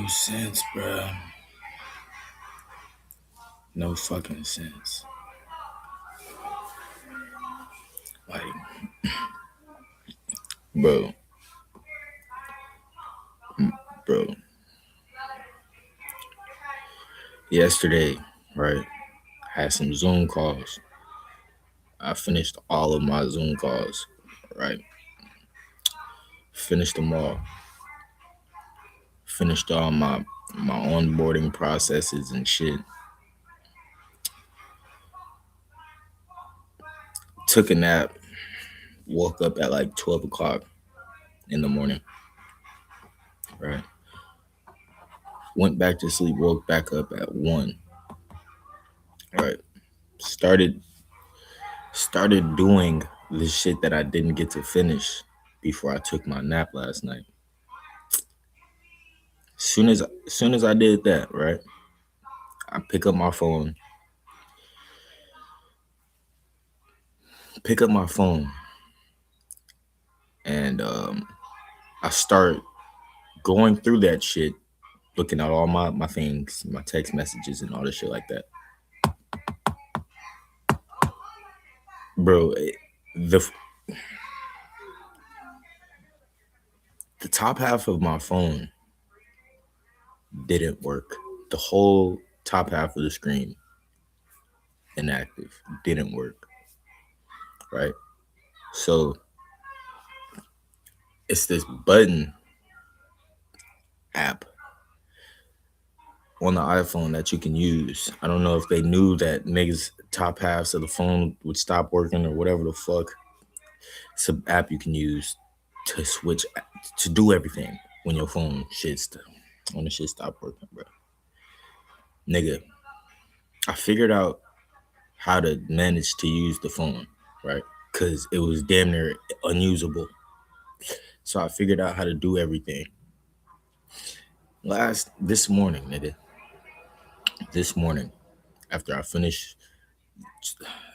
No sense, bro. No fucking sense. Like, bro, bro. Yesterday, right? Had some Zoom calls. I finished all of my Zoom calls, right? Finished them all. Finished all my onboarding processes and shit. Took a nap. Woke up at like 12 o'clock in the morning, right? Went back to sleep. Woke back up at 1, right? Started started doing the shit that I didn't get to finish before I took my nap last night. Soon as I did that, right? I pick up my phone, and I start going through that shit, looking at all my things, my text messages, and all this shit like that, bro. The the top half of my phone didn't work. The whole top half of the screen inactive, didn't work, right? So it's this button app on the iPhone that you can use. I don't know if they knew that niggas top halves of the phone would stop working or whatever the fuck. It's an app you can use to switch to do everything when your phone when the shit stop working, bro. Nigga, I figured out how to manage to use the phone, right? Cause it was damn near unusable. So I figured out how to do everything. This morning, nigga. This morning, after I finish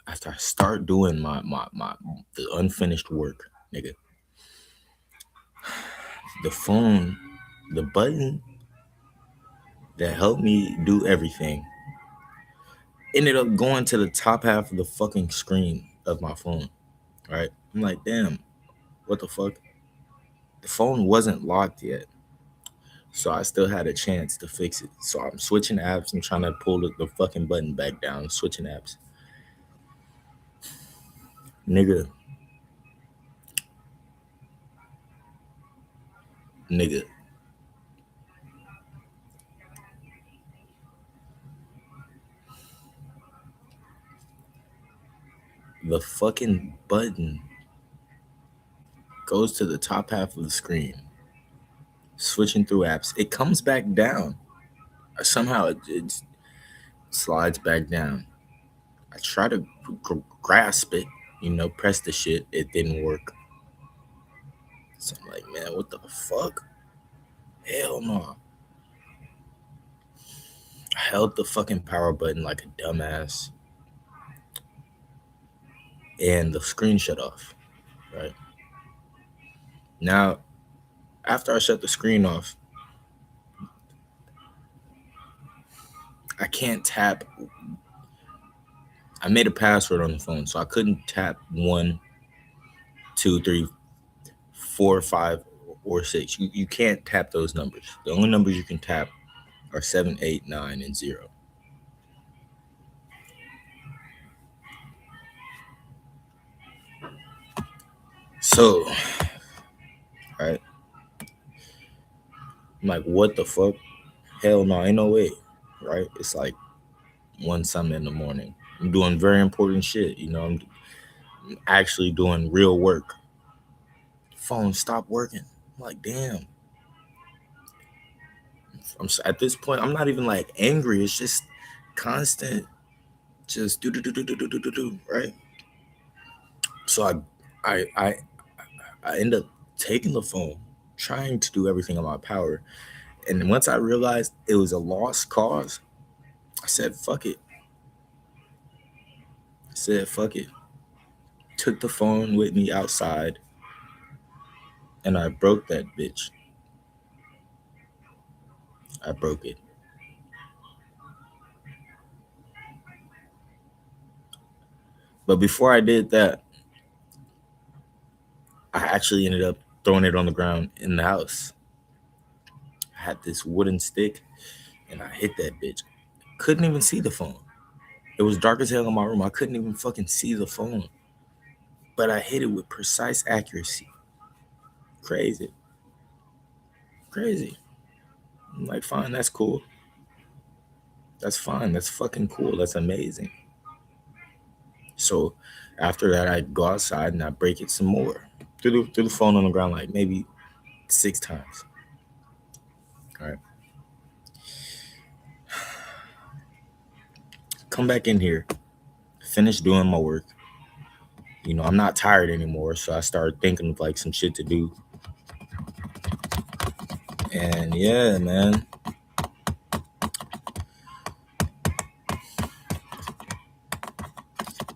after I start doing my the unfinished work, nigga, the phone, the button that helped me do everything ended up going to the top half of the fucking screen of my phone. Right? I'm like, damn, what the fuck? The phone wasn't locked yet. So I still had a chance to fix it. So I'm switching apps. I'm trying to pull the fucking button back down, switching apps. Nigga, nigga. The fucking button goes to the top half of the screen, switching through apps. It comes back down. Somehow it slides back down. I try to grasp it, press the shit. It didn't work. So I'm like, man, what the fuck? Hell no. I held the fucking power button like a dumbass, and the screen shut off. Right now, after I shut the screen off, I can't tap. I made a password on the phone, so I couldn't tap 1, 2, 3, 4, 5, or 6. You can't tap those numbers. The only numbers you can tap are 7, 8, 9, and 0. So, right, I'm like, what the fuck? Hell no, ain't no way. Right? It's like 1 something in the morning. I'm doing very important shit. I'm actually doing real work. Phone stopped working. I'm like, damn. At this point, I'm not even like angry. It's just constant, just do, right? So I end up taking the phone, trying to do everything in my power. And once I realized it was a lost cause, I said, fuck it. I said, fuck it. Took the phone with me outside and I broke that bitch. I broke it. But before I did that, I actually ended up throwing it on the ground in the house. I had this wooden stick and I hit that bitch. Couldn't even see the phone. It was dark as hell in my room. I couldn't even fucking see the phone. But I hit it with precise accuracy. Crazy. Crazy. I'm like, fine, that's cool. That's fine. That's fucking cool. That's amazing. So after that, I go outside and I break it some more. Threw the phone on the ground like maybe 6 times. All right. Come back in here, finish doing my work. I'm not tired anymore, so I started thinking of like some shit to do. And yeah, man,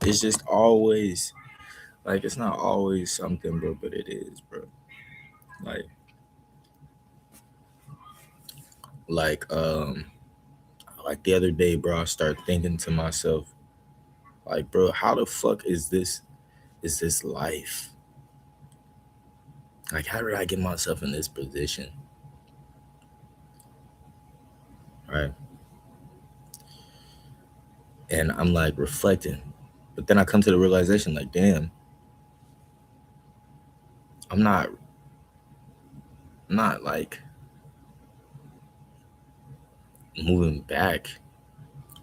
it's just always like it's not always something, bro, but it is, bro. Like, like, um, like the other day, bro, I started thinking to myself, like, bro, how the fuck is this? Is this life? Like, how did I get myself in this position? Right? And I'm like reflecting, but then I come to the realization, like, damn, I'm not like moving back.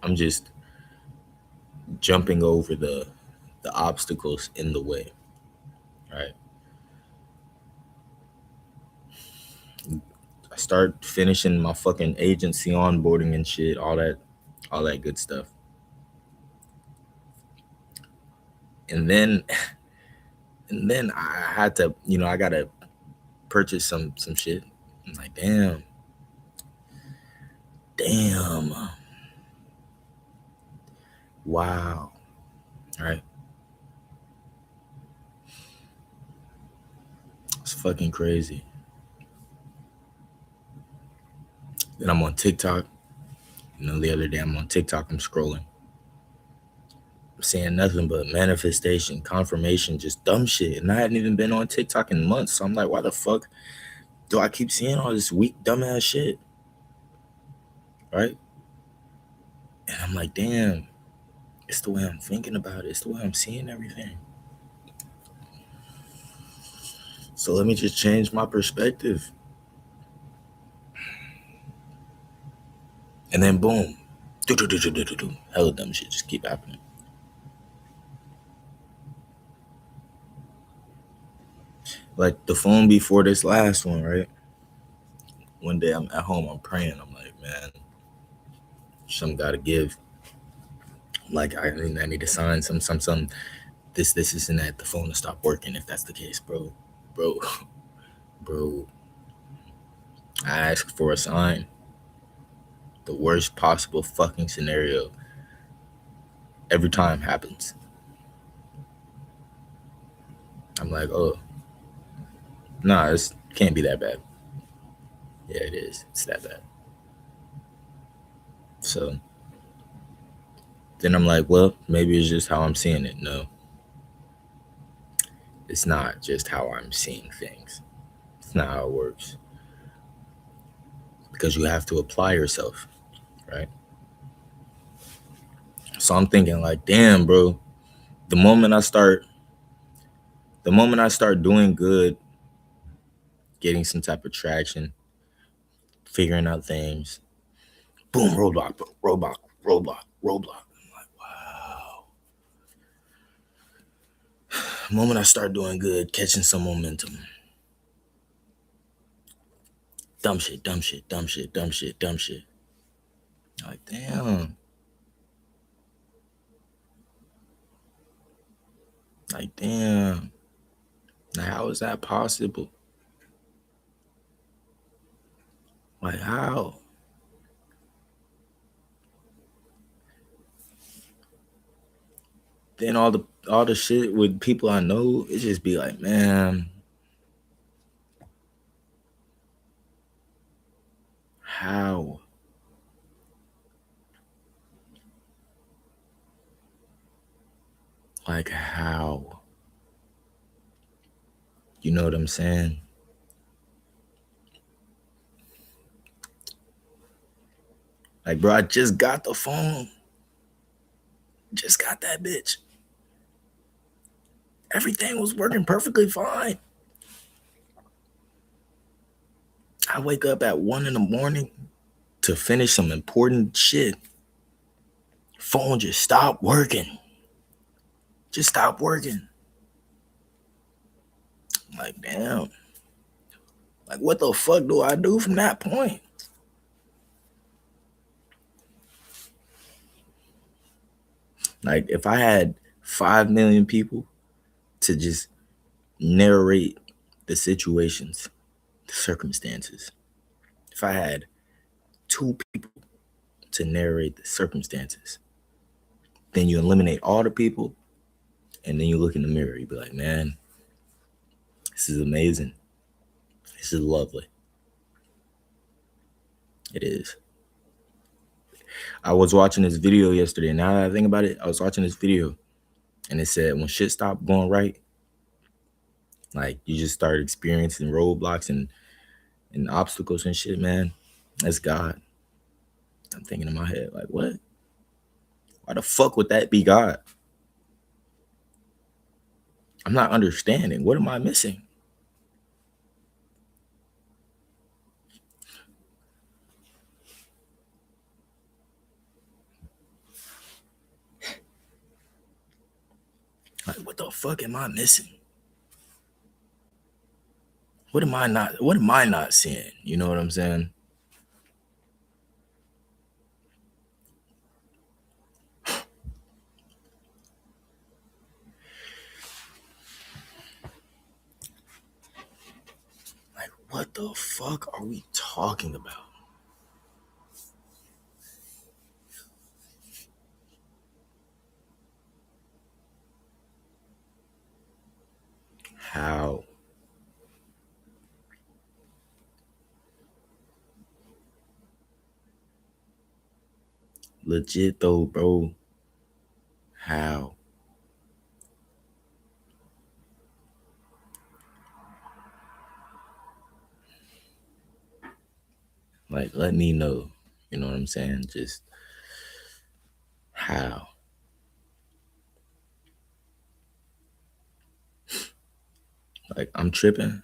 I'm just jumping over the obstacles in the way, right? I start finishing my fucking agency onboarding and shit, all that good stuff. And then and then I had to, I gotta purchase some shit. I'm like, damn, wow, right? It's fucking crazy. Then I'm on TikTok. The other day I'm on TikTok, I'm scrolling. I'm seeing nothing but manifestation, confirmation, just dumb shit. And I hadn't even been on TikTok in months. So I'm like, why the fuck do I keep seeing all this weak, dumbass shit? Right? And I'm like, damn, it's the way I'm thinking about it. It's the way I'm seeing everything. So let me just change my perspective. And then boom. Hella dumb shit just keep happening. Like the phone before this last one, right? One day I'm at home, I'm praying. I'm like, man, something gotta give. Like I need to sign some this isn't that the phone will stop working if that's the case, bro, bro. I asked for a sign. The worst possible fucking scenario every time happens. I'm like, oh, nah, it can't be that bad. Yeah, it is. It's that bad. So then I'm like, well, maybe it's just how I'm seeing it. No, it's not just how I'm seeing things. It's not how it works. Because you have to apply yourself, right? So I'm thinking like, damn, bro, the moment I start the moment I start doing good, getting some type of traction, figuring out things, boom, roadblock, roadblock, roadblock, roadblock. I'm like, wow. The moment I start doing good, catching some momentum, dumb shit, dumb shit, dumb shit, dumb shit, dumb shit. Like, damn. Like, damn. Like, how is that possible? Like, how? Then all the shit with people I know, it just be like, man, How? Like how? You know what I'm saying? Like, bro, I just got the phone. Just got that bitch. Everything was working perfectly fine. I wake up at 1 in the morning to finish some important shit. Phone just stopped working. Just stopped working. I'm like, damn. Like, what the fuck do I do from that point? Like, if I had 5 million people to just narrate the situations, the circumstances, if I had 2 people to narrate the circumstances, then you eliminate all the people and then you look in the mirror. You be like, man, this is amazing. This is lovely. It is. I was watching this video yesterday. Now that I think about it, I was watching this video and it said when shit stopped going right, like you just start experiencing roadblocks and obstacles and shit, man. That's God. I'm thinking in my head, like, what? Why the fuck would that be God? I'm not understanding. What am I missing? Like, what the fuck am I missing? What am I not seeing? You know what I'm saying? Like, what the fuck are we talking about? How? Legit though, bro. How? Like, let me know. You know what I'm saying? Just how? Like, I'm tripping.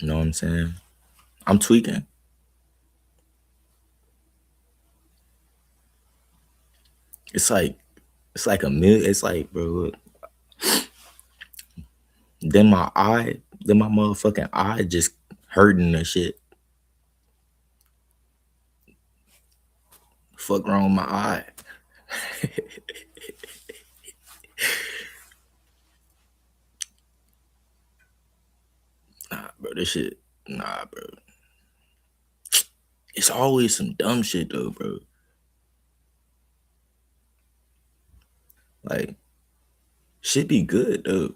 You know what I'm saying? I'm tweaking. It's like it's like, bro, look, then my motherfucking eye just hurting and shit. Fuck wrong with my eye? Nah, bro, this shit. Nah, bro. It's always some dumb shit though, bro. Like, shit be good though.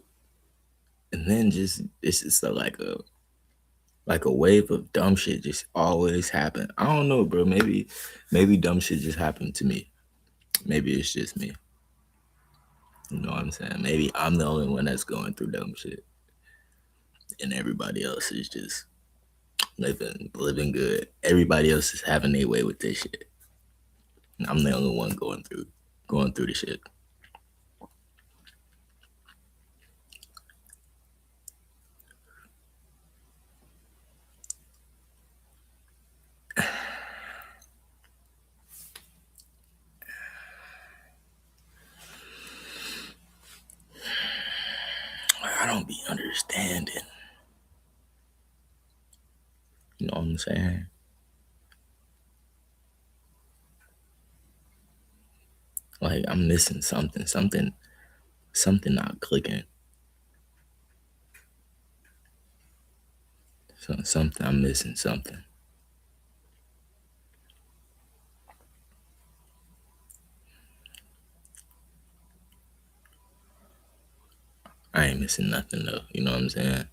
And then just it's just like a wave of dumb shit just always happen. I don't know, bro. Maybe dumb shit just happened to me. Maybe it's just me. You know what I'm saying? Maybe I'm the only one that's going through dumb shit, and everybody else is just living good. Everybody else is having their way with this shit. And I'm the only one going through the shit. I don't be understanding. You know what I'm saying? Like I'm missing something not clicking. Something I'm missing something. I ain't missing nothing though. You know what I'm saying?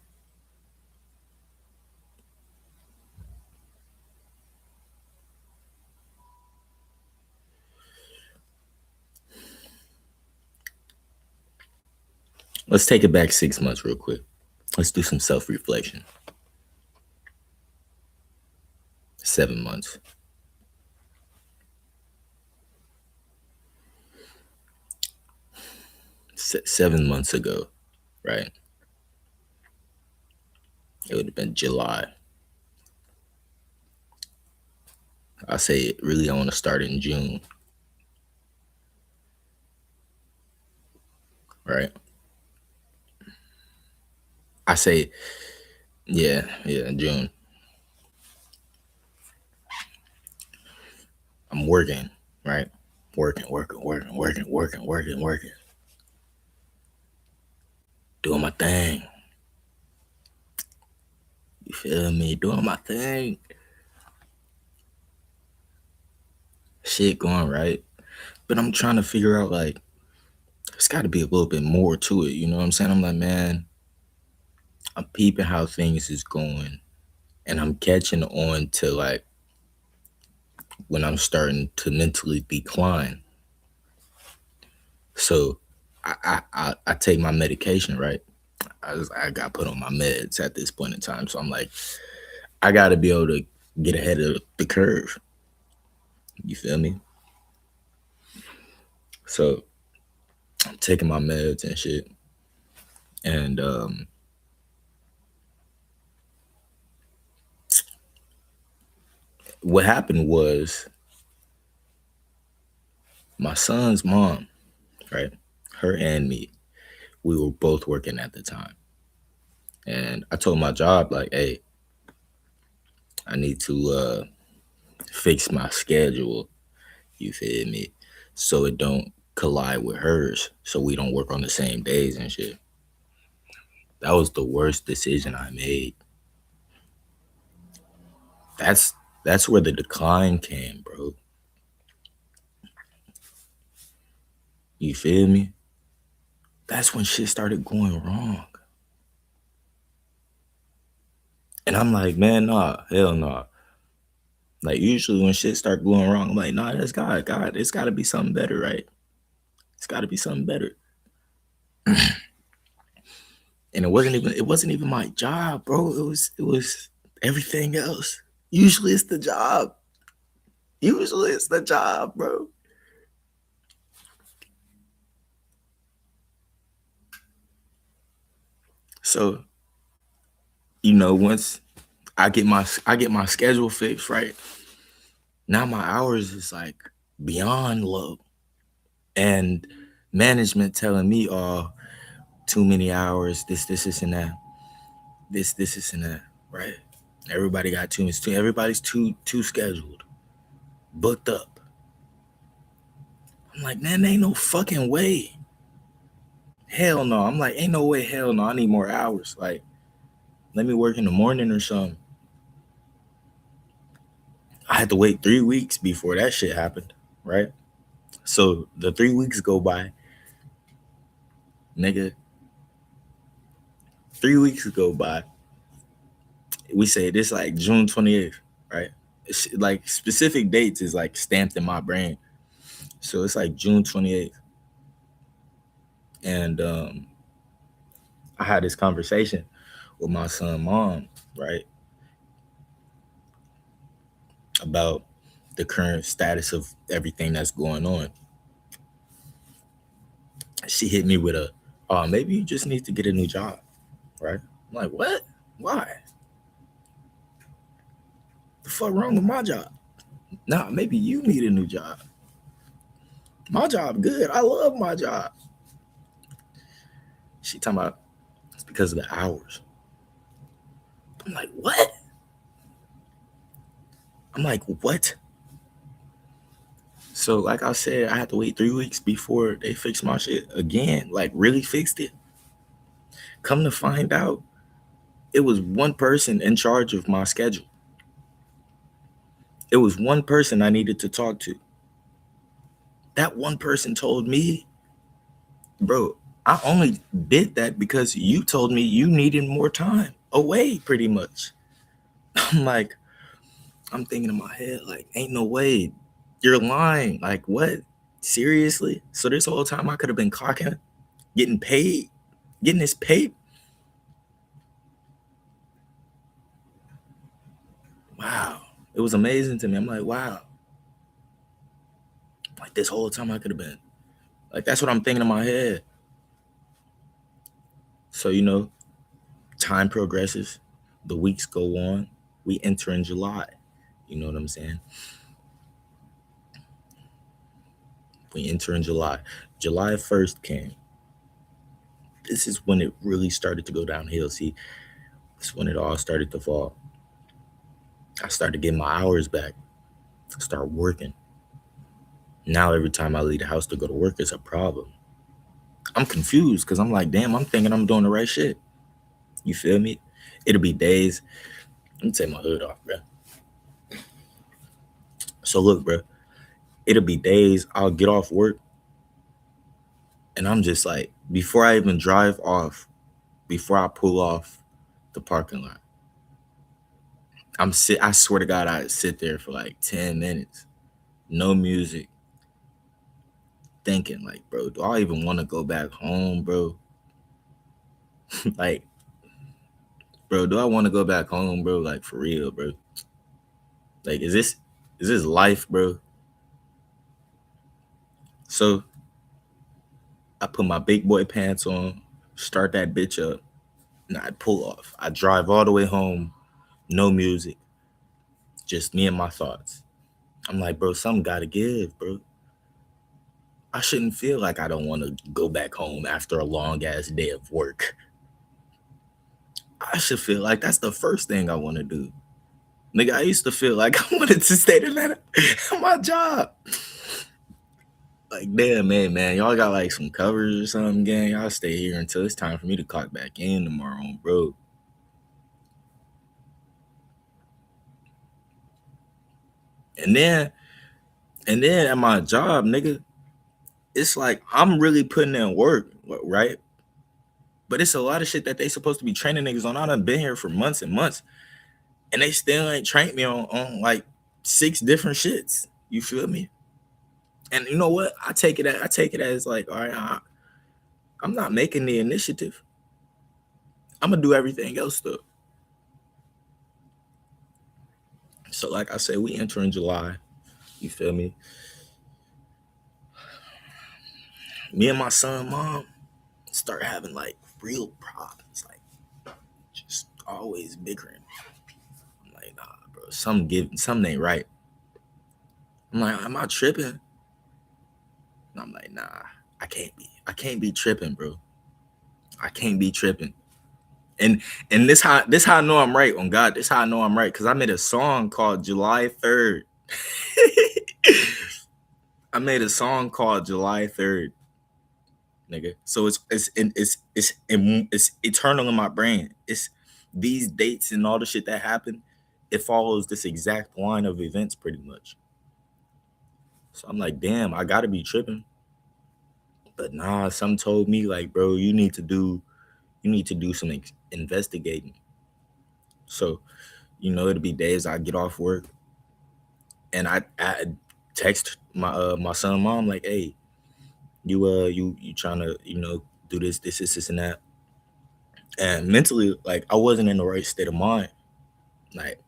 Let's take it back 6 months real quick. Let's do some self-reflection. 7 months. 7 months ago, right? It would have been July. I say really I want to start in June, right? I say, yeah, June. I'm working, right? Working. Doing my thing. You feel me? Doing my thing. Shit going right. But I'm trying to figure out, like, there's got to be a little bit more to it. You know what I'm saying? I'm like, man, I'm peeping how things is going. And I'm catching on to, like, when I'm starting to mentally decline. So I take my medication, right? I got put on my meds at this point in time. So I'm like, I got to be able to get ahead of the curve. You feel me? So I'm taking my meds and shit. And what happened was my son's mom, right? Her and me, we were both working at the time. And I told my job, like, hey, I need to fix my schedule, you feel me? So it don't collide with hers. So we don't work on the same days and shit. That was the worst decision I made. That's that's where the decline came, bro. You feel me? That's when shit started going wrong. And I'm like, man, nah, hell nah. Like usually when shit start going wrong, I'm like, nah, that's God, it's gotta be something better, right? It's gotta be something better. And it wasn't even my job, bro. It was everything else. Usually it's the job. Usually it's the job, bro. So, once I get my schedule fixed, right? Now my hours is like beyond low. And management telling me, oh, too many hours, this, and that. This, and that, right? Everybody got too much. Everybody's too scheduled, booked up. I'm like, man, ain't no fucking way. Hell no. I'm like, ain't no way. Hell no. I need more hours. Like, let me work in the morning or something. I had to wait 3 weeks before that shit happened, right? So the 3 weeks go by, nigga. 3 weeks go by. We say this like June 28th, right? It's like specific dates is like stamped in my brain. So it's like June 28th. And I had this conversation with my son mom, right? About the current status of everything that's going on. She hit me with a, oh, maybe you just need to get a new job, right? I'm like, what? Why? The fuck wrong with my job? Nah, maybe you need a new job. My job good. I love my job. She talking about it's because of the hours. I'm like, what? I'm like, what? So, like I said, I had to wait 3 weeks before they fixed my shit again. Like, really fixed it. Come to find out, it was one person in charge of my schedule. It was one person I needed to talk to. That one person told me, bro, I only did that because you told me you needed more time away, pretty much. I'm like, I'm thinking in my head, like, ain't no way. You're lying. Like, what? Seriously? So this whole time I could have been clocking, getting paid. getting this paper. Wow. It was amazing to me. I'm like, wow. Like this whole time I could have been. Like that's what I'm thinking in my head. So, time progresses, the weeks go on, we enter in July. You know what I'm saying? We enter in July. July 1st came. This is when it really started to go downhill. See, this is when it all started to fall. I started getting my hours back. I start working. Now every time I leave the house to go to work, it's a problem. I'm confused because I'm like, damn, I'm thinking I'm doing the right shit. You feel me? It'll be days. Let me take my hood off, bro. So look, bro, it'll be days I'll get off work and I'm just like, before I even drive off, before I pull off the parking lot, I swear to God, I sit there for like 10 minutes, no music, thinking like, bro, do I even want to go back home, bro? Like, bro, do I want to go back home, bro? Like for real, bro. Like, is this life, bro? So I put my big boy pants on, start that bitch up, and I pull off. I drive all the way home, no music, just me and my thoughts. I'm like, bro, something gotta give, bro. I shouldn't feel like I don't want to go back home after a long ass day of work. I should feel like that's the first thing I want to do. Nigga, I used to feel like I wanted to stay to that my job. Like, damn, man, y'all got like some covers or something, gang. I'll stay here until it's time for me to clock back in tomorrow, bro. And then, at my job, nigga, it's like I'm really putting in work, right? But it's a lot of shit that they supposed to be training niggas on. I done been here for months and months, and they still ain't trained me on like 6 different shits. You feel me? And you know what? I take it as like, all right, I'm not making the initiative. I'm gonna do everything else though. So like I said, we enter in July. You feel me? Me and my son, mom, start having like real problems, like just always bickering. I'm like, nah, bro, something ain't right. I'm like, am I tripping? And I'm like, nah, I can't be tripping, bro. I can't be tripping. And this how I know I'm right on God. This how I know I'm right because I made a song called July 3rd. I made a song called July 3rd, nigga. So it's eternal in my brain. It's these dates and all the shit that happened. It follows this exact line of events pretty much. So I'm like, damn, I gotta be tripping. But nah, some told me like, bro, you need to do some investigating. So, it'll be days I get off work and I text my son mom like, hey, you trying to, do this and that. And mentally, like I wasn't in the right state of mind, like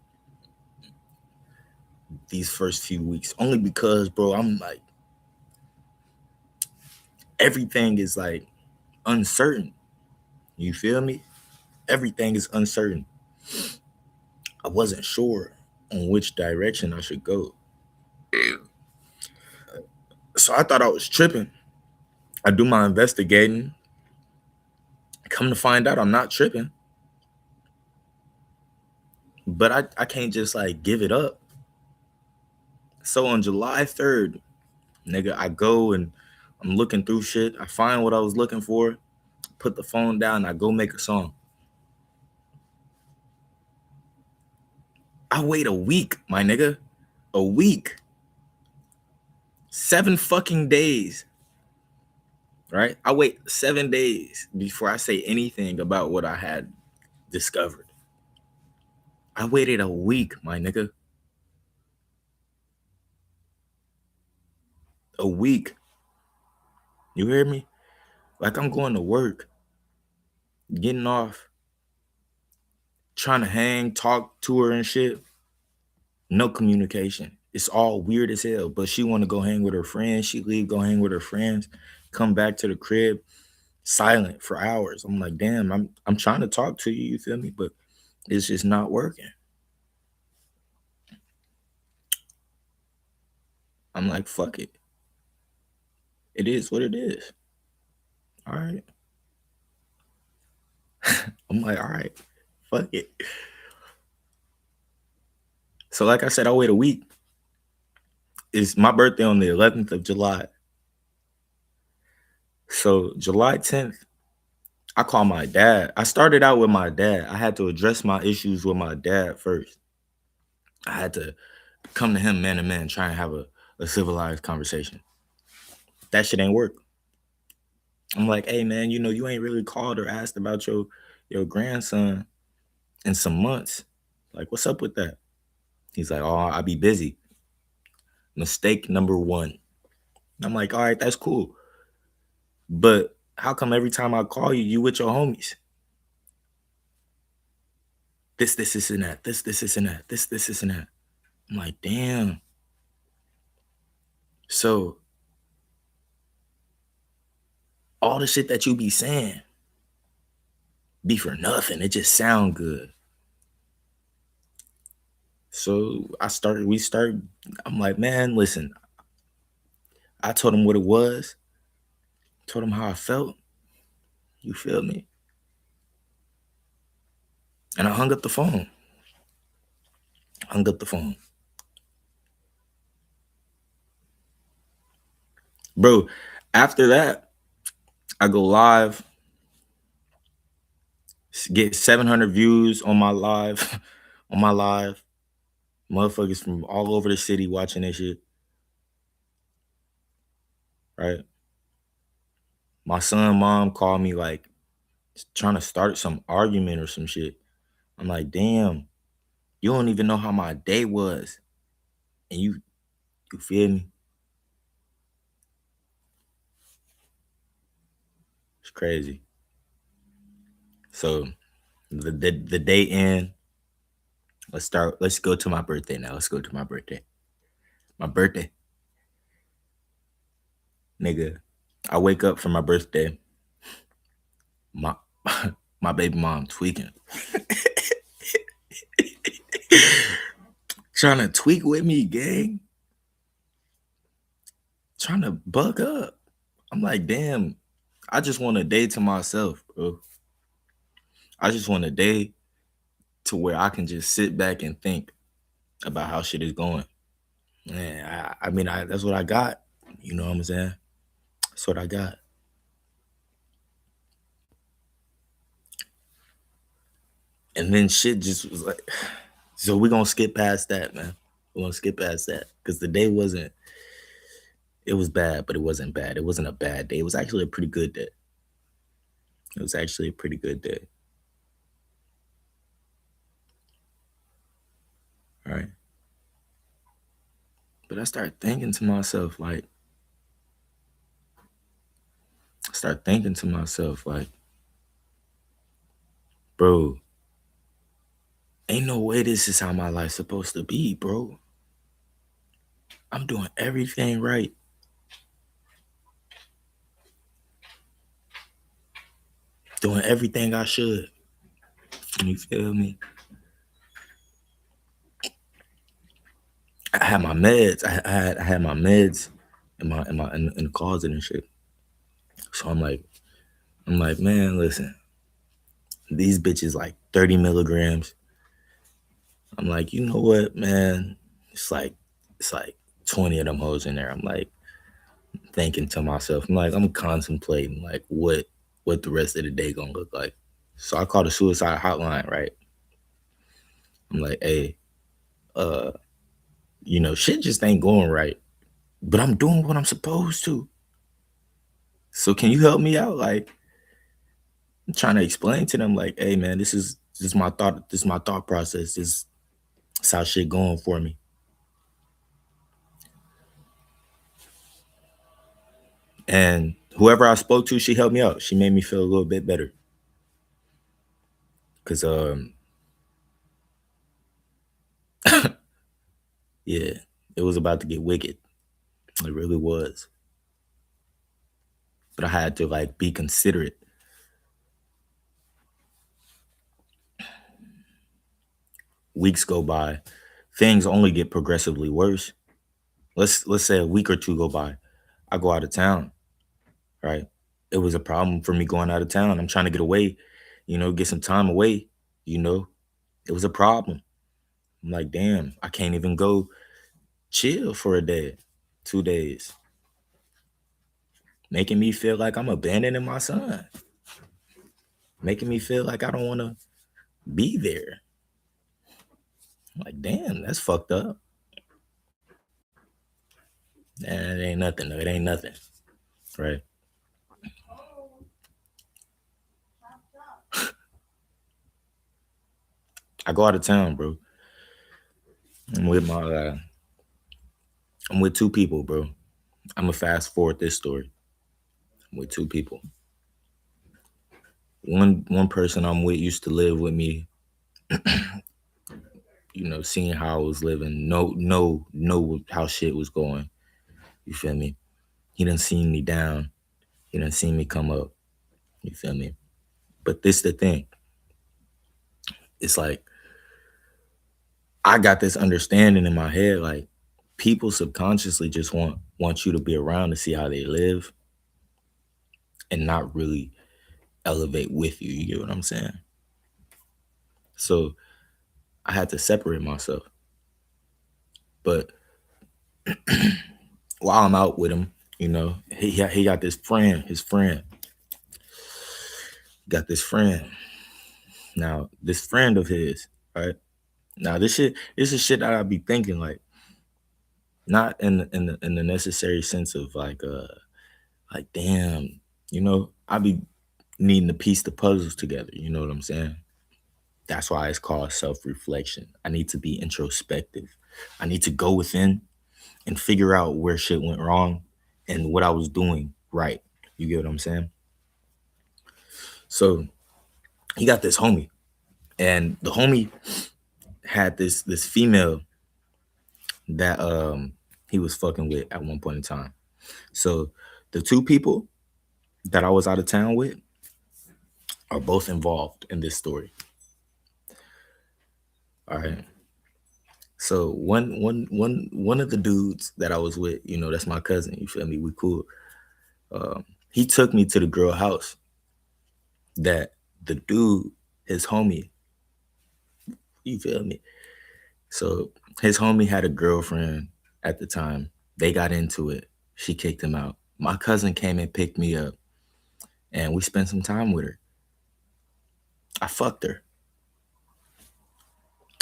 these first few weeks. Only because, bro, I'm like everything is like uncertain. You feel me? Everything is uncertain. I wasn't sure on which direction I should go. So I thought I was tripping. I do my investigating. Come to find out I'm not tripping. But I can't just like give it up. So on July 3rd, nigga, I go and I'm looking through shit. I find what I was looking for, put the phone down, I go make a song. I wait a week, my nigga. A week. 7 fucking days. Right? I wait 7 days before I say anything about what I had discovered. I waited a week, my nigga. A week. You hear me? Like I'm going to work. getting off, trying to hang, talk to her and shit. No communication. It's all weird as hell. But she want to go hang with her friends. She leave, go hang with her friends, come back to the crib, silent for hours. I'm like, damn, I'm trying to talk to you, you feel me? But it's just not working. I'm like, fuck it. It is what it is. All right. I'm like, all right, fuck it. So like I said, I wait a week. It's my birthday on the 11th of July. So July 10th, I call my dad. I started out with my dad. I had to address my issues with my dad first. I had to come to him man to man, try and have a civilized conversation. That shit ain't work. I'm like, hey man, you ain't really called or asked about your grandson in some months. Like, what's up with that? He's like, oh, I be busy. Mistake number one. I'm like, all right, that's cool. But how come every time I call you, you with your homies? This, and that. This, and that. This, and that. I'm like, damn. So all the shit that you be saying be for nothing. It just sound good. So we started. I'm like, man, listen. I told him what it was. Told him how I felt. You feel me? And I hung up the phone. Hung up the phone. Bro, after that, I go live, get 700 views on my live, on my live. Motherfuckers from all over the city watching this shit, right? My son, mom called me like trying to start some argument or some shit. I'm like, damn, you don't even know how my day was. And you feel me? It's crazy. So the day end, let's go to my birthday now. Let's go to my birthday. My birthday. Nigga. I wake up for my birthday. My my baby mom tweaking. Trying to tweak with me, gang. Trying to buck up. I'm like, damn, I just want a day to myself, bro. I just want a day to where I can just sit back and think about how shit is going. Man, I mean, that's what I got. You know what I'm saying? That's what I got. And then shit just was like, so we're gonna skip past that, man. We're gonna skip past that. Because the day wasn't, it was bad, but it wasn't bad. It wasn't a bad day. It was actually a pretty good day. It was actually a pretty good day. All right. But I started thinking to myself, like, bro, ain't no way this is how my life's supposed to be, bro. I'm doing everything right. Doing everything I should. You feel me? I had my meds. I had my meds in the closet and shit. So I'm like, man, listen, these bitches like 30 milligrams. I'm like, you know what, man? It's like 20 of them hoes in there. I'm like thinking to myself, I'm contemplating like what the rest of the day gonna look like. So I called a suicide hotline, right? I'm like, hey, uh, shit just ain't going right. But I'm doing what I'm supposed to. So can you help me out? Like, I'm trying to explain to them, like, hey man, this is my thought process. This is how shit going for me. And whoever I spoke to, she helped me out. She made me feel a little bit better. Cause yeah, it was about to get wicked. It really was. But I had to like be considerate. Weeks go by, things only get progressively worse. Let's say a week or two go by. I go out of town, right? It was a problem for me going out of town. I'm trying to get away, get some time away, you know. It was a problem. I'm like, damn, I can't even go chill for a day, 2 days, making me feel like I'm abandoning my son, making me feel like I don't want to be there. I'm like, damn, that's fucked up. And it ain't nothing. It ain't nothing, right? I go out of town, bro. I'm with my, I'm with two people, bro. I'm gonna fast forward this story. I'm with two people. One person I'm with used to live with me. Seeing how I was living, know how shit was going. You feel me? He done seen me down. He done seen me come up. You feel me? But this the thing. It's like I got this understanding in my head, like people subconsciously just want you to be around to see how they live and not really elevate with you. You get what I'm saying? So I had to separate myself. But while I'm out with him, he got this friend. His friend got this friend. Now this friend of his, right? Now this is shit that I be thinking like, not in the necessary sense of like damn, I be needing to piece the puzzles together. You know what I'm saying? That's why it's called self-reflection. I need to be introspective. I need to go within and figure out where shit went wrong and what I was doing right. You get what I'm saying? So he got this homie, and the homie had this female that he was fucking with at one point in time. So the two people that I was out of town with are both involved in this story. All right. So one of the dudes that I was with, that's my cousin. You feel me? We cool. He took me to the girl house that the dude, his homie, you feel me? So his homie had a girlfriend at the time. They got into it. She kicked him out. My cousin came and picked me up, and we spent some time with her. I fucked her.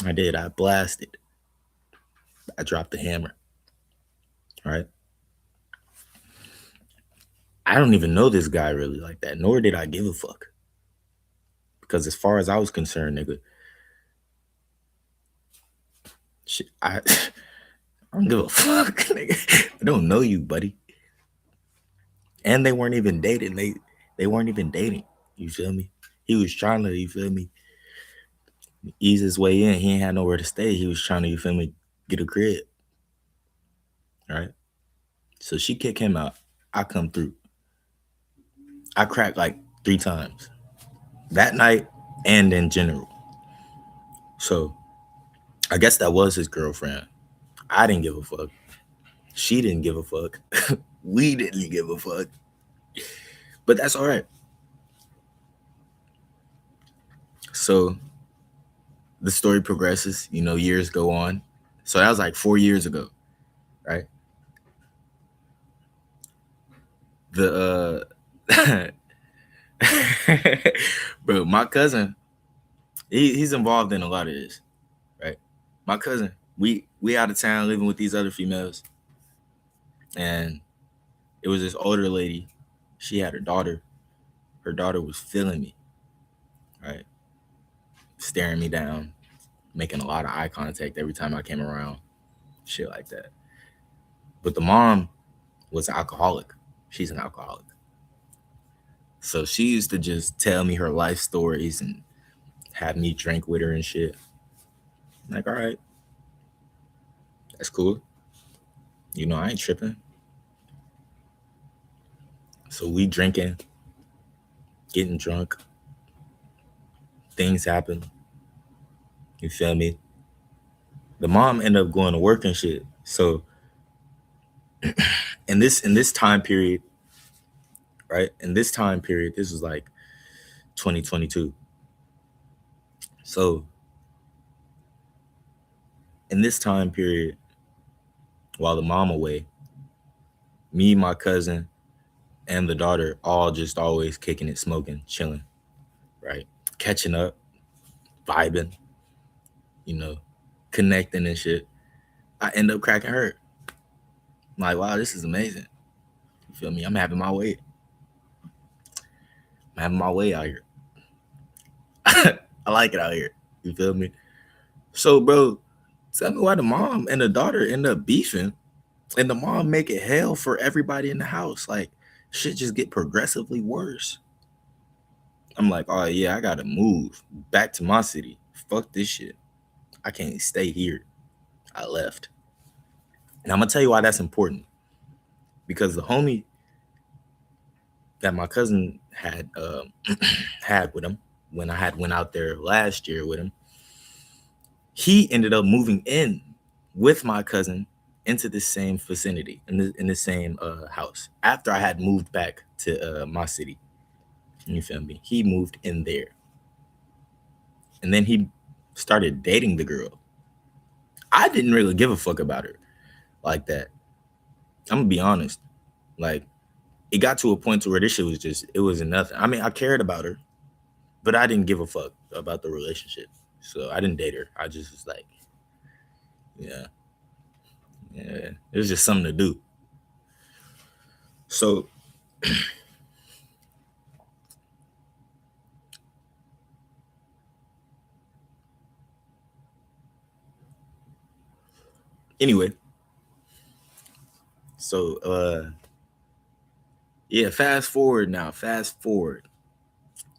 I did. I blasted. I dropped the hammer. Right? I don't even know this guy really like that, nor did I give a fuck. Because as far as I was concerned, nigga, shit, I I don't give a fuck, nigga. I don't know you, buddy. And they weren't even dating. They weren't even dating. You feel me? He was trying to, you feel me, ease his way in. He ain't had nowhere to stay. He was trying to, you feel me, get a crib. Right? So she kicked him out. I come through. I cracked like 3 times that night and in general. So I guess that was his girlfriend. I didn't give a fuck. She didn't give a fuck. We didn't give a fuck. But that's all right. So the story progresses, years go on. So that was like 4 years ago, right? The bro, my cousin, he's involved in a lot of this, right? My cousin, we out of town living with these other females, and it was this older lady. She had her daughter. Her daughter was feeling me, right? Staring me down, making a lot of eye contact every time I came around, shit like that. But the mom was an alcoholic. She's an alcoholic. So she used to just tell me her life stories and have me drink with her and shit. I'm like, all right, that's cool. I ain't tripping. So we drinking, getting drunk. Things happen. You feel me? The mom ended up going to work and shit. So in this time period, right? In this time period, this was like 2022. So in this time period, while the mom away, me, my cousin, and the daughter all just always kicking it, smoking, chilling, right? Catching up, vibing, you know, connecting and shit. I end up cracking her. I'm like, wow, this is amazing. You feel me? I'm having my way. I'm having my way out here. I like it out here. You feel me? So, bro, tell me why the mom and the daughter end up beefing and the mom make it hell for everybody in the house. Like, shit just get progressively worse. I'm like, oh yeah, I gotta move back to my city. Fuck this shit. I can't stay here. I left. And I'm gonna tell you why that's important. Because the homie that my cousin had had with him when I had went out there last year with him, he ended up moving in with my cousin into the same vicinity in the same house after I had moved back to my city. You feel me? He moved in there, and then he started dating the girl. I didn't really give a fuck about her like that. I'm gonna be honest. Like, it got to a point to where this shit was just, it wasn't nothing. I mean, I cared about her, but I didn't give a fuck about the relationship. So I didn't date her. I just was like, yeah, yeah. It was just something to do. So anyway, so yeah, fast forward,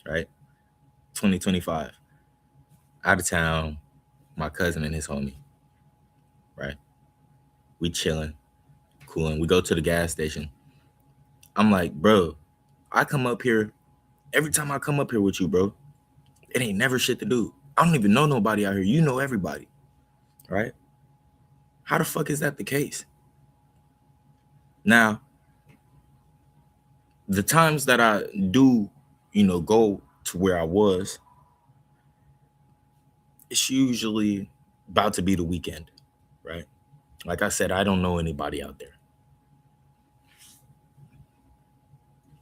right? 2025. Out of town, my cousin and his homie, right? We chilling, cooling. We go to the gas station. I'm like, bro, I come up here every time I come up here with you, bro. It ain't never shit to do. I don't even know nobody out here. You know everybody, right? How the fuck is that the case? Now, the times that I do, go to where I was, it's usually about to be the weekend, right? Like I said, I don't know anybody out there.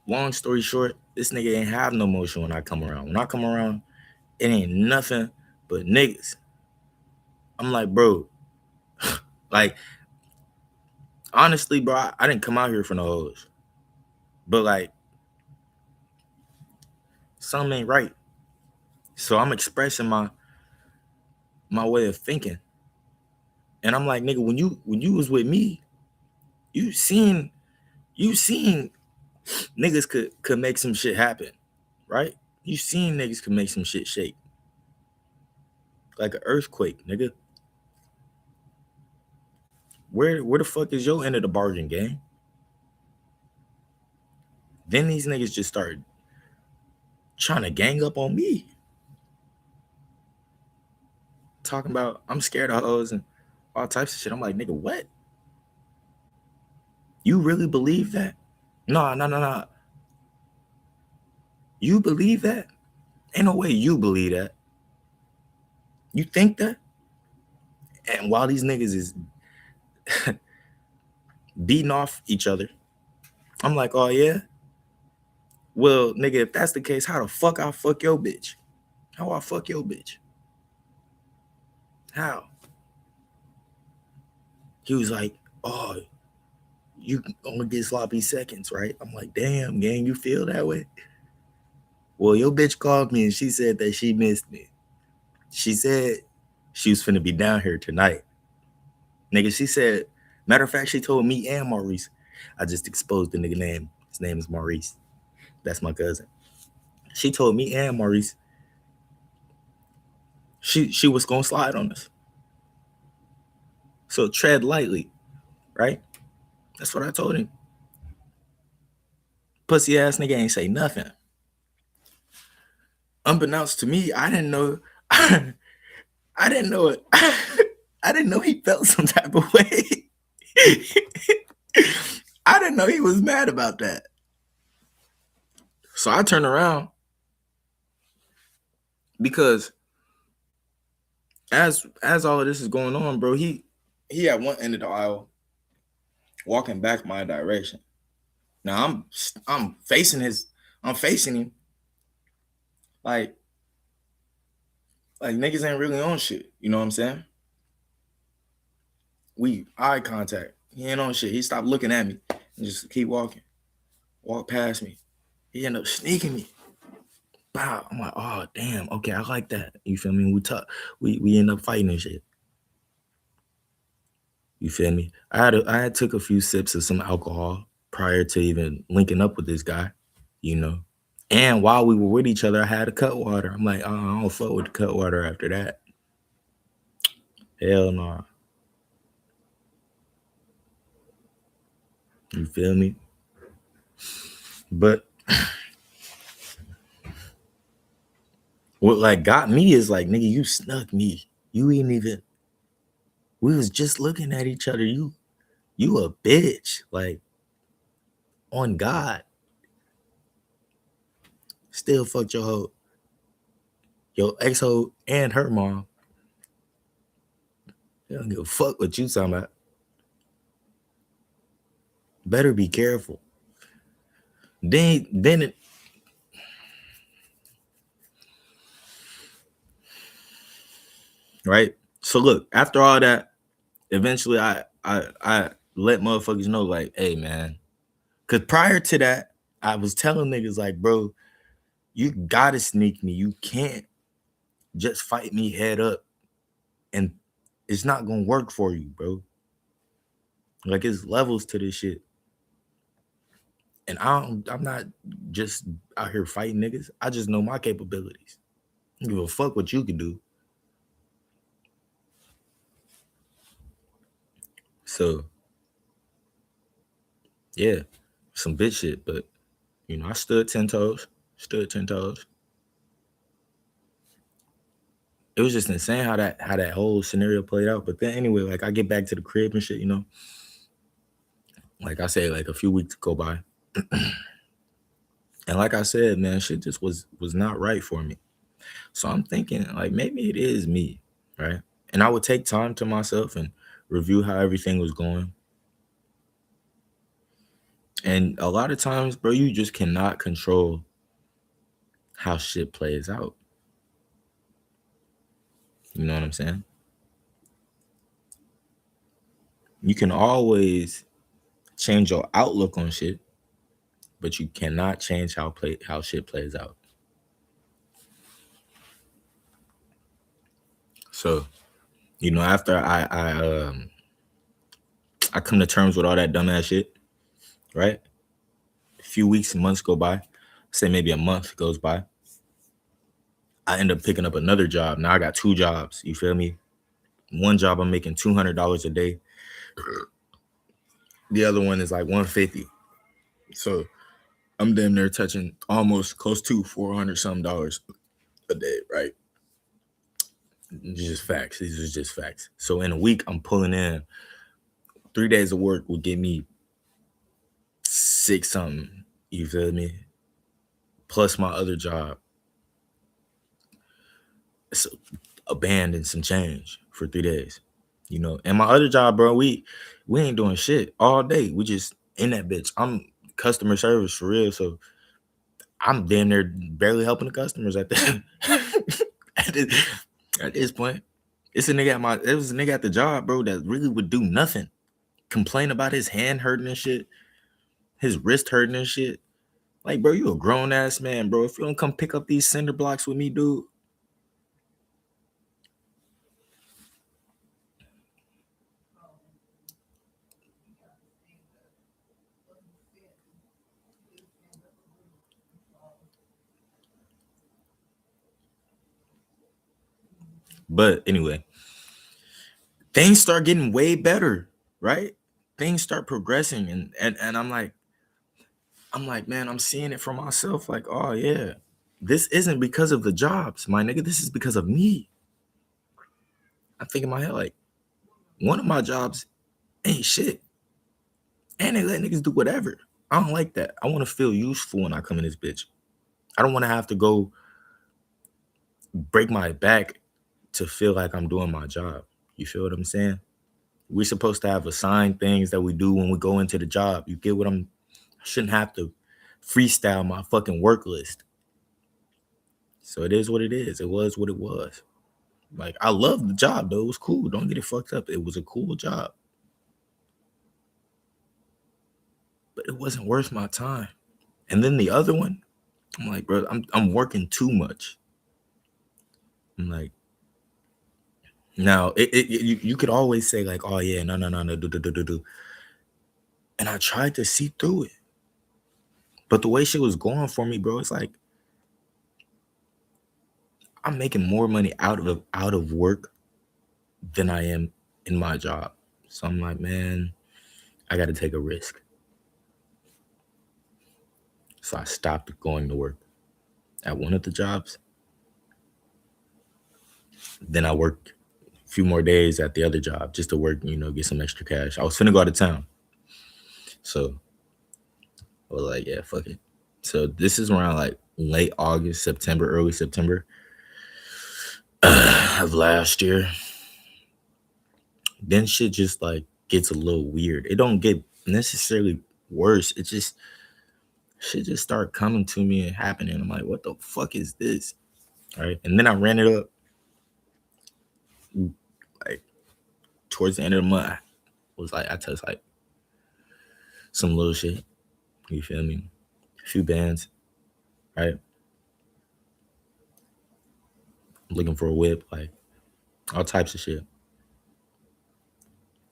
Long story short, this nigga ain't have no motion when I come around. When I come around, it ain't nothing but niggas. I'm like, bro, like, honestly, bro, I didn't come out here for no hoes. But like, something ain't right. So I'm expressing my way of thinking. And I'm like, nigga, when you was with me, you seen niggas could make some shit happen, right? You seen niggas could make some shit shake. Like an earthquake, nigga. Where the fuck is your end of the bargain, gang? Then these niggas just started trying to gang up on me. Talking about I'm scared of hoes and all types of shit. I'm like, nigga, what? You really believe that? No, no, no, no. You believe that? Ain't no way you believe that. You think that? And while these niggas is beating off each other, I'm like, oh yeah? Well, nigga, if that's the case, how the fuck I fuck your bitch? How I fuck your bitch? How? He was like, oh, you only get sloppy seconds, right? I'm like, damn, gang, you feel that way? Well, your bitch called me and she said that she missed me. She said she was finna be down here tonight. Nigga, she said, matter of fact, she told me and Maurice. I just exposed the nigga name. His name is Maurice. That's my cousin. She told me and Maurice She was gonna slide on us. So tread lightly, right? That's what I told him. Pussy ass nigga ain't say nothing. Unbeknownst to me, I didn't know. I didn't know it. I didn't know he felt some type of way. I didn't know he was mad about that. So I turned around because as all of this is going on, bro, he at one end of the aisle walking back my direction. Now I'm facing him like niggas ain't really on shit. You know what I'm saying? We eye contact. He ain't on shit. He stopped looking at me and just keep walking. Walk past me. He ended up sneaking me. Wow. I'm like, oh damn. Okay, I like that. You feel me? We end up fighting and shit. You feel me? I had took a few sips of some alcohol prior to even linking up with this guy, you know. And while we were with each other, I had a cut water. I'm like, oh, I don't fuck with the cut water after that. Hell no. Nah. You feel me? But what like got me is like, nigga, you snuck me. You ain't even. We was just looking at each other. You a bitch. Like on God. Still fucked your hoe, your ex hoe and her mom. You don't give a fuck what you talking about. Better be careful. Then it, right? So look, after all that, eventually I let motherfuckers know, like, hey man. Cause prior to that, I was telling niggas like, bro, you gotta sneak me. You can't just fight me head up. And it's not gonna work for you, bro. Like it's levels to this shit. And I'm not just out here fighting niggas. I just know my capabilities. I don't give a fuck what you can do. So yeah, some bitch shit, but you know, I stood 10 toes. Stood 10 toes. It was just insane how that whole scenario played out. But then anyway, like I get back to the crib and shit, you know. Like I say, like a few weeks go by. And like I said, man, shit just was not right for me. So I'm thinking, like, maybe it is me, right? And I would take time to myself and review how everything was going. And a lot of times, bro, you just cannot control how shit plays out. You know what I'm saying? You can always change your outlook on shit, but you cannot change how shit plays out. So, you know, after I come to terms with all that dumbass shit, right? A few weeks and months go by, say maybe a month goes by. I end up picking up another job. Now I got two jobs. You feel me? One job I'm making $200 a day. The other one is like $150. So I'm damn near touching almost close to $400 some dollars a day, right? Just facts. These are just facts. So in a week, I'm pulling in 3 days of work will give me six something. You feel me? Plus my other job. It's a band and some change for 3 days. You know, and my other job, bro, we ain't doing shit all day. We just in that bitch. I'm customer service for real. So I'm damn near barely helping the customers at the at this point. It was a nigga at the job, bro, that really would do nothing. Complain about his hand hurting and shit, his wrist hurting and shit. Like, bro, you a grown ass man, bro. If you don't come pick up these cinder blocks with me, dude. But anyway, things start getting way better, right? Things start progressing, and I'm like, man, I'm seeing it for myself. Like, oh yeah, this isn't because of the jobs, my nigga. This is because of me. I'm thinking in my head, like, one of my jobs ain't shit. And they let niggas do whatever. I don't like that. I want to feel useful when I come in this bitch. I don't want to have to go break my back to feel like I'm doing my job. You feel what I'm saying? We're supposed to have assigned things that we do when we go into the job. You get what I shouldn't have to freestyle my fucking work list. So it is what it is. It was what it was. Like, I love the job, though. It was cool. Don't get it fucked up. It was a cool job. But it wasn't worth my time. And then the other one, I'm like, bro, I'm working too much. I'm like, now you could always say like, oh yeah, no, do. And I tried to see through it. But the way shit was going for me, bro, it's like I'm making more money out of work than I am in my job. So I'm like, man, I got to take a risk. So I stopped going to work at one of the jobs. Then I worked a few more days at the other job just to work, get some extra cash. I was finna go out of town. So I was like, yeah, fuck it. So this is around like late August, September, early September of last year. Then shit just like gets a little weird. It don't get necessarily worse. It just shit just start coming to me and happening. I'm like, what the fuck is this? All right. And then I ran it up like towards the end of the month. Was like, I touched like some little shit. You feel me? A few bands, right? Looking for a whip, like all types of shit.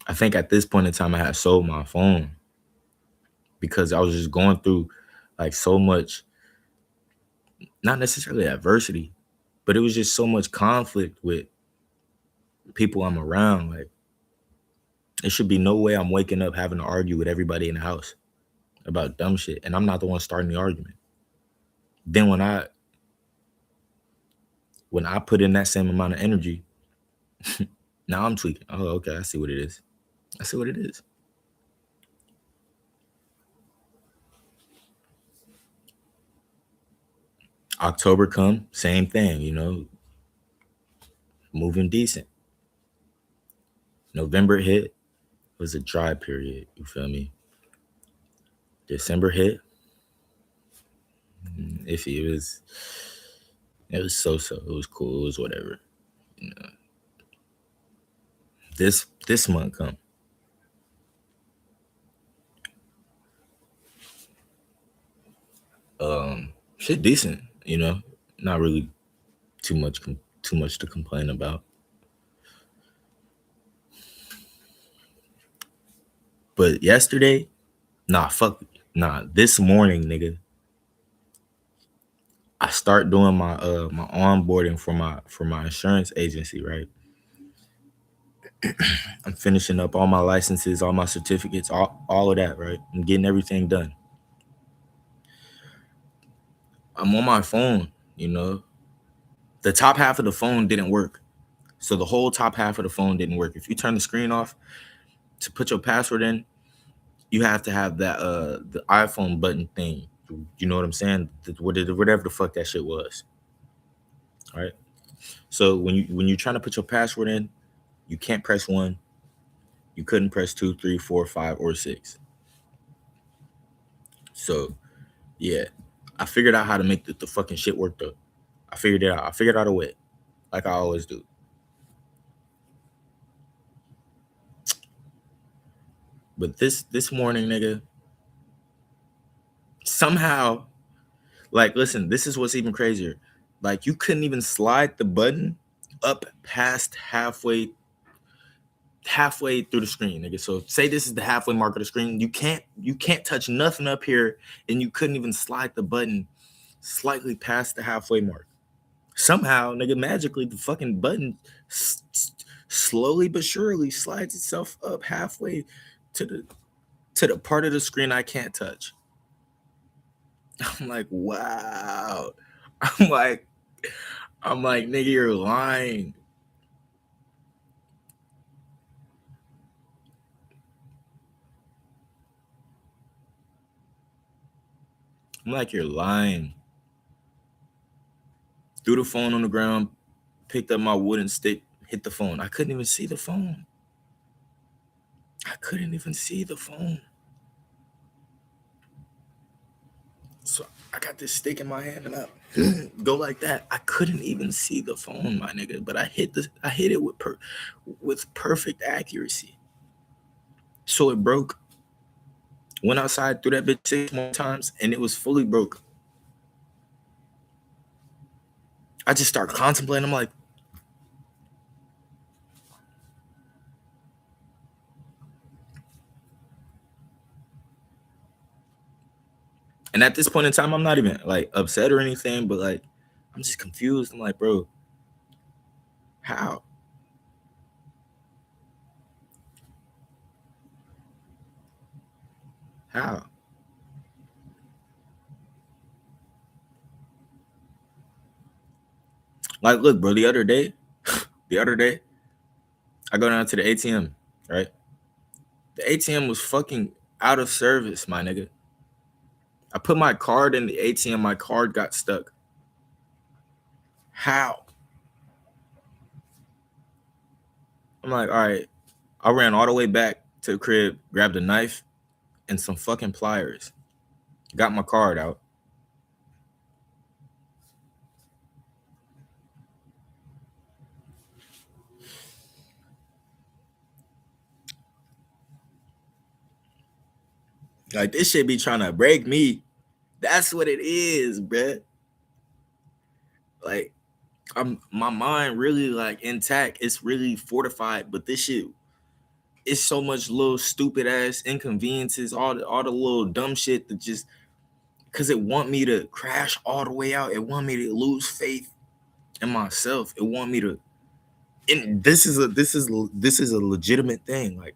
I think at this point in time, I had sold my phone because I was just going through like so much, not necessarily adversity, but it was just so much conflict with people I'm around. Like, there should be no way I'm waking up having to argue with everybody in the house about dumb shit, and I'm not the one starting the argument. Then when I put in that same amount of energy, now I'm tweaking. Oh, okay, I see what it is. October come, same thing, moving decent. November hit, was a dry period, you feel me? December hit, iffy. It was so-so. It was cool. It was whatever. This month come. Shit decent, not really too much to complain about. But yesterday, this morning, nigga, I start doing my my onboarding for my insurance agency, right? I'm finishing up all my licenses, all my certificates, all of that, right? I'm getting everything done. I'm on my phone, The top half of the phone didn't work. So the whole top half of the phone didn't work. If you turn the screen off to put your password in, you have to have that the iPhone button thing. You know what I'm saying? Whatever the fuck that shit was. All right. So when you're trying to put your password in, you can't press 1. You couldn't press 2, 3, 4, 5, or 6. So yeah, I figured out how to make the fucking shit work though. I figured it out. I figured out a way, like I always do. But this morning, nigga, somehow, like, listen, this is what's even crazier. Like, you couldn't even slide the button up past halfway through the screen, nigga. So say this is the halfway mark of the screen. You can't touch nothing up here, and you couldn't even slide the button slightly past the halfway mark. Somehow, nigga, magically the fucking button slowly but surely slides itself up halfway to the part of the screen I can't touch. I'm like, wow. I'm like, nigga, you're lying. I'm like, you're lying. Threw the phone on the ground, picked up my wooden stick, hit the phone. I couldn't even see the phone. I couldn't even see the phone. So I got this stick in my hand and I go like that. I couldn't even see the phone, my nigga. But I hit it with perfect accuracy. So it broke. Went outside, threw that bitch 6 more times, and it was fully broke. I just start contemplating. I'm like, and at this point in time, I'm not even like upset or anything, but like, I'm just confused. I'm like, bro, how? How? Like, look, bro, the other day, I go down to the ATM, right? The ATM was fucking out of service, my nigga. I put my card in the ATM, my card got stuck. How? I'm like, all right. I ran all the way back to the crib, grabbed a knife and some fucking pliers. Got my card out. Like, this shit be trying to break me. That's what it is, bruh. Like, my mind really like intact. It's really fortified, but this shit, it's so much little stupid ass inconveniences, all the little dumb shit that just because it want me to crash all the way out. It want me to lose faith in myself. It want me to. And this is a legitimate thing. Like,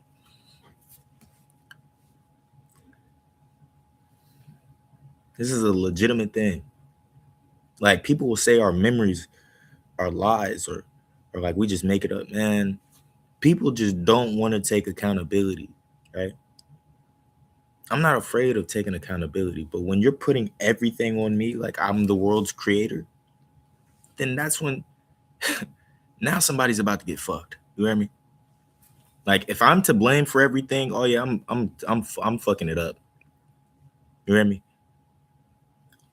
this is a legitimate thing. Like, people will say our memories are lies, or like we just make it up, man. People just don't want to take accountability, right? I'm not afraid of taking accountability, but when you're putting everything on me, like I'm the world's creator, then that's when now somebody's about to get fucked. You hear me? Like, if I'm to blame for everything, oh yeah, I'm fucking it up. You hear me?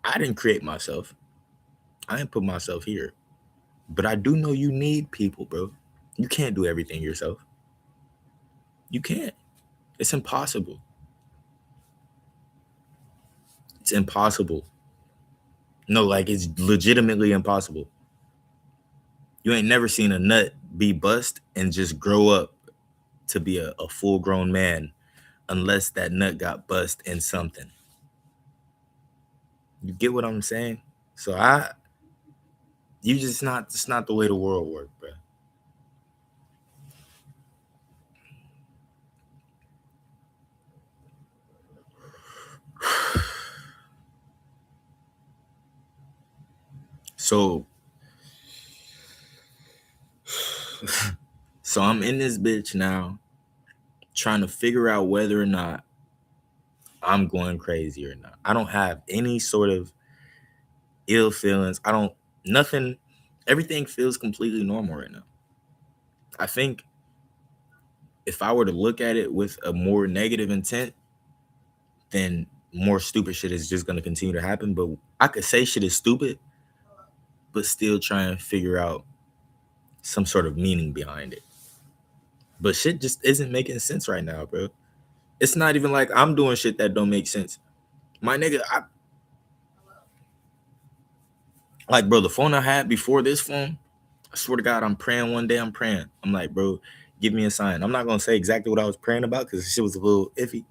I didn't create myself. I didn't put myself here. But I do know you need people, bro. You can't do everything yourself. You can't. It's impossible. It's impossible. No, like, it's legitimately impossible. You ain't never seen a nut be bust and just grow up to be a full grown man unless that nut got bust in something. You get what I'm saying? So you just not, it's not the way the world works, bro. So so I'm in this bitch now trying to figure out whether or not I'm going crazy or not. I don't have any sort of ill feelings. I don't, nothing, everything feels completely normal right now. I think if I were to look at it with a more negative intent, then more stupid shit is just going to continue to happen. But I could say shit is stupid, but still try and figure out some sort of meaning behind it. But shit just isn't making sense right now, bro. It's not even like I'm doing shit that don't make sense. My nigga, like, bro, the phone I had before this phone, I swear to God, I'm praying one day. I'm praying. I'm like, bro, give me a sign. I'm not gonna say exactly what I was praying about because shit was a little iffy.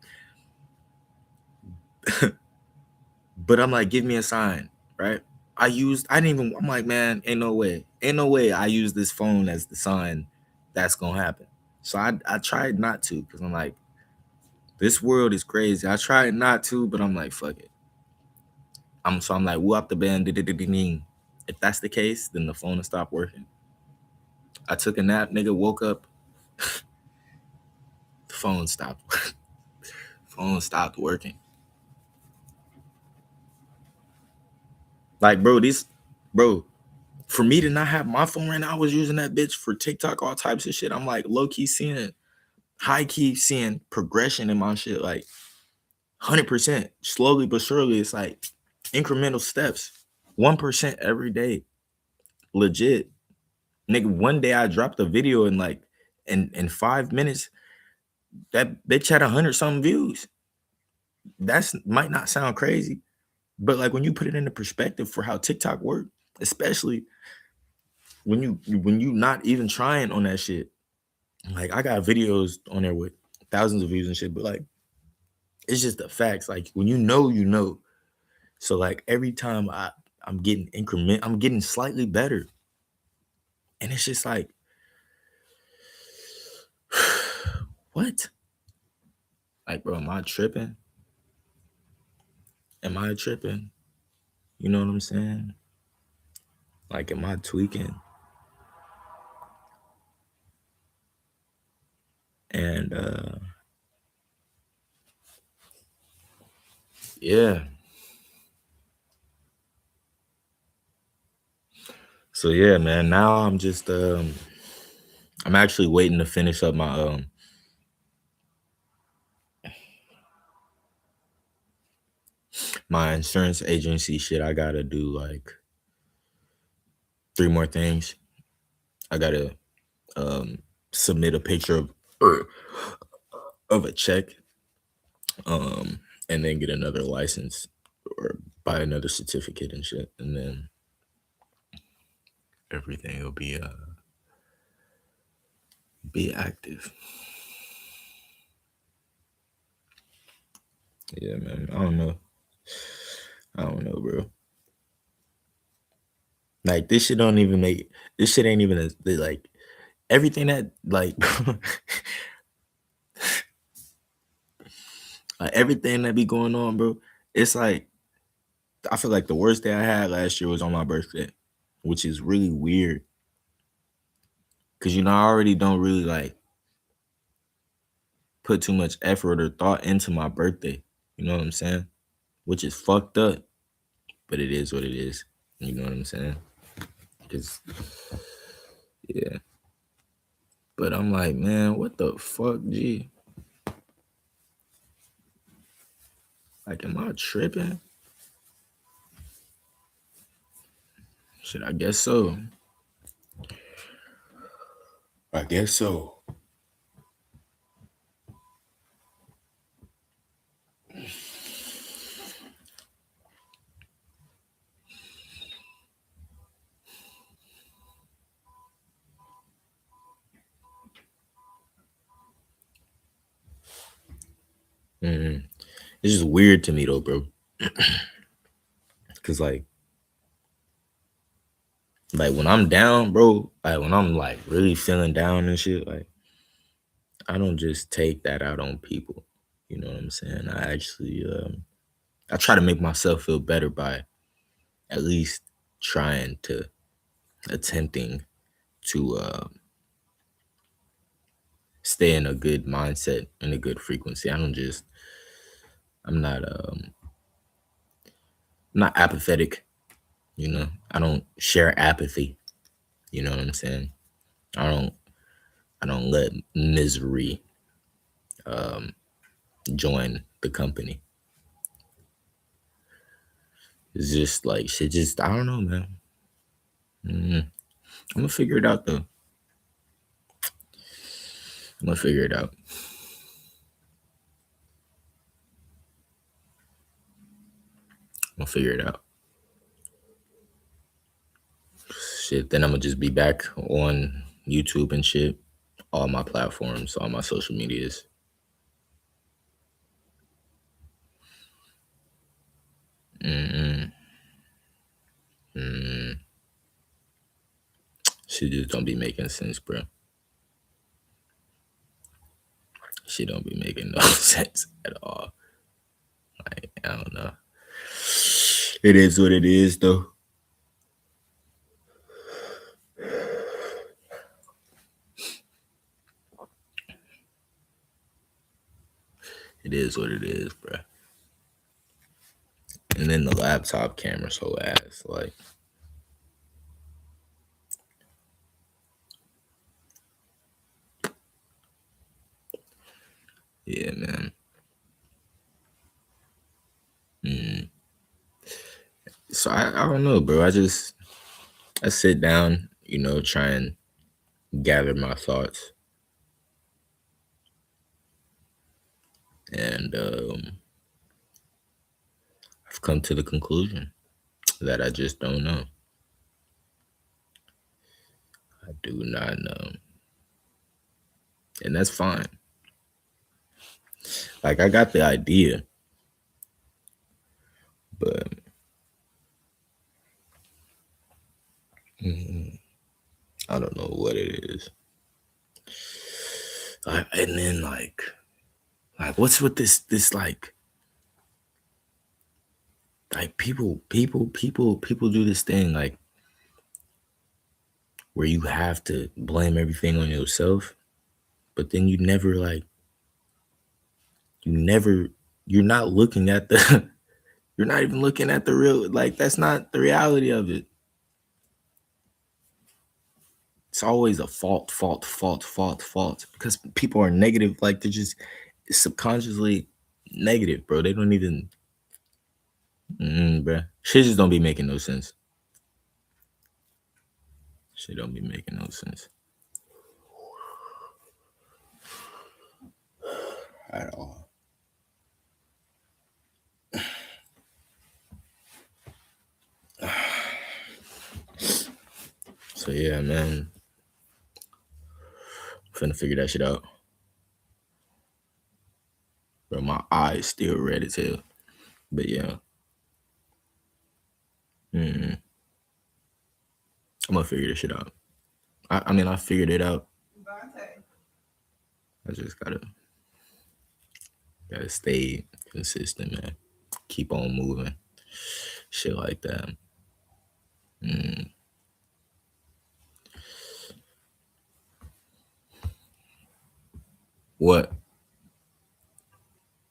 But I'm like, give me a sign, right? I didn't even, I'm like, man, ain't no way. Ain't no way I use this phone as the sign that's gonna happen. So I tried not to, because I'm like, this world is crazy. I tried not to, but I'm like, fuck it. I'm like, whoop the band, ding. If that's the case, then the phone will stop working. I took a nap, nigga, woke up, the phone stopped. Phone stopped working. Like, bro, for me to not have my phone right now, I was using that bitch for TikTok, all types of shit. I'm like low key seeing, high key seeing progression in my shit, like 100%, slowly but surely. It's like incremental steps, 1% every day, legit. Nigga, one day I dropped a video and like in 5 minutes, that bitch had 100 something views. That's might not sound crazy, but like when you put it into perspective for how TikTok works, especially when you not even trying on that shit. Like I got videos on there with thousands of views and shit, but like it's just the facts. Like when you know, you know. So like every time I'm getting I'm getting slightly better. And it's just like, what? Like, bro, am I tripping? Am I tripping? You know what I'm saying? Like, am I tweaking? And yeah. So yeah, man. Now I'm just I'm actually waiting to finish up my insurance agency shit. I gotta do like 3 more things. I gotta um submit a picture of a check, um, and then get another license or buy another certificate and shit, and then everything will be active. Yeah, man. I don't know. I don't know, bro. Like this shit don't even make this shit ain't even like everything that like everything that be going on, bro. It's like I feel like the worst day I had last year was on my birthday, which is really weird. Cause I already don't really like put too much effort or thought into my birthday. You know what I'm saying? Which is fucked up, but it is what it is. You know what I'm saying? Cause yeah. But I'm like, man, what the fuck, G? Like, am I tripping? Shit, I guess so. I guess so. Mm-hmm. It's just weird to me though, bro. Cause like when I'm down, bro, like when I'm like really feeling down and shit, like I don't just take that out on people. You know what I'm saying? I actually I try to make myself feel better by at least trying to attempting to stay in a good mindset and a good frequency. I'm not I'm not apathetic, I don't share apathy, you know what I'm saying? I don't I don't let misery um join the company. It's just like shit just I don't know, man. I'm gonna figure it out though. I'm gonna figure it out. I'm gonna figure it out. Shit, then I'm gonna just be back on YouTube and shit, all my platforms, all my social medias. Mm-mm. Shit just don't be making sense, bro. Shit don't be making no sense at all. Like, I don't know. It is what it is, though. It is what it is, bro. And then the laptop camera's whole ass. Like, yeah, man. So I don't know, bro. I sit down, try and gather my thoughts. And I've come to the conclusion that I just don't know. I do not know. And that's fine. Like, I got the idea, but I don't know what it is. And then like what's with this like people do this thing like where you have to blame everything on yourself, but then you're not looking at the you're not even looking at the real, like, that's not the reality of it. It's always a fault because people are negative. Like, they're just subconsciously negative, bro. They don't even, bro. Shit just don't be making no sense. Shit don't be making no sense at all. So yeah, man. I'm finna figure that shit out. Bro, my eyes still red as hell. But yeah. I'm gonna figure this shit out. I mean, I figured it out. I just gotta stay consistent, man. Keep on moving. Shit like that. What?